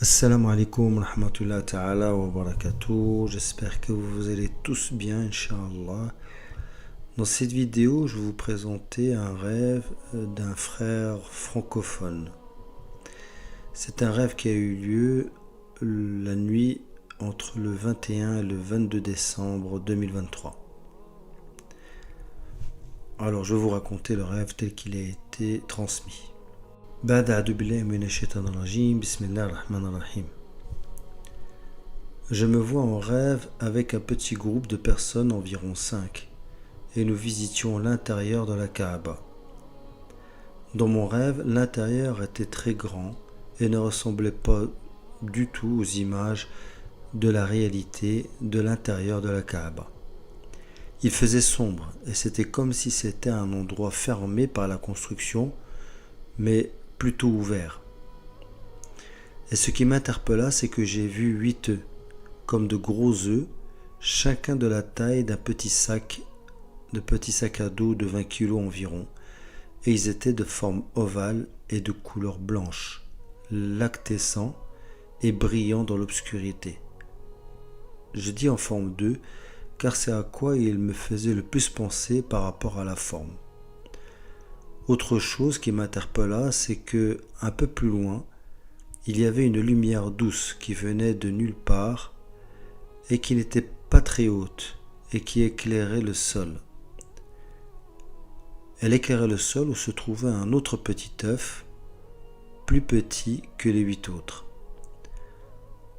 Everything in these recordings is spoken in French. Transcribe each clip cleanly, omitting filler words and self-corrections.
Assalamu alaikum wa rahmatullahi ta'ala wa barakatuh. J'espère que vous allez tous bien, Inch'Allah. Dans cette vidéo, je vais vous présenter un rêve d'un frère francophone. C'est un rêve qui a eu lieu la nuit entre le 21 et le 22 décembre 2023. Alors, je vais vous raconter le rêve tel qu'il a été transmis. Je me vois en rêve avec un petit groupe de personnes, environ 5, et nous visitions l'intérieur de la Kaaba. Dans mon rêve, l'intérieur était très grand et ne ressemblait pas du tout aux images de la réalité de l'intérieur de la Kaaba. Il faisait sombre et c'était comme si c'était un endroit fermé par la construction, mais plutôt ouvert. Et ce qui m'interpella, c'est que j'ai vu 8 œufs, comme de gros œufs, chacun de la taille d'un petit sac à dos de 20 kg environ, et ils étaient de forme ovale et de couleur blanche, lactescents et brillants dans l'obscurité. Je dis en forme d'œuf, car c'est à quoi il me faisait le plus penser par rapport à la forme. Autre chose qui m'interpella, c'est que, un peu plus loin, il y avait une lumière douce qui venait de nulle part et qui n'était pas très haute et qui éclairait le sol. Elle éclairait le sol où se trouvait un autre petit œuf, plus petit que les 8 autres.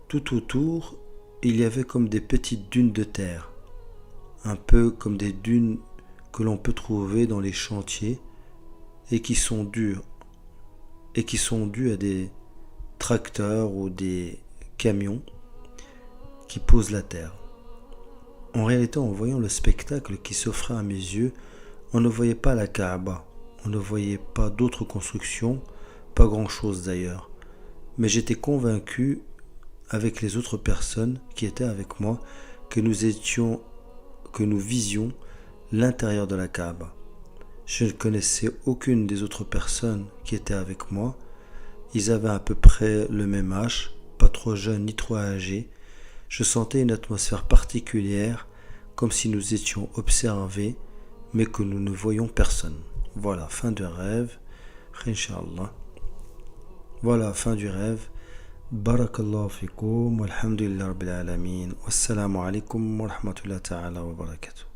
Tout autour, il y avait comme des petites dunes de terre, un peu comme des dunes que l'on peut trouver dans les chantiers et qui sont dues à des tracteurs ou des camions qui posent la terre. En réalité, en voyant le spectacle qui s'offrait à mes yeux, on ne voyait pas la Kaaba, on ne voyait pas d'autres constructions, pas grand-chose d'ailleurs. Mais j'étais convaincu, avec les autres personnes qui étaient avec moi, que nous visions l'intérieur de la Kaaba. Je ne connaissais aucune des autres personnes qui étaient avec moi. Ils avaient à peu près le même âge, pas trop jeunes ni trop âgés. Je sentais une atmosphère particulière, comme si nous étions observés, mais que nous ne voyions personne. Voilà, fin du rêve. Inch'Allah. Voilà, fin du rêve. Barakallahu fikum, walhamdulillah rabbil alamin. Wassalamu alaikum wa rahmatullahi ta'ala wa barakatuh.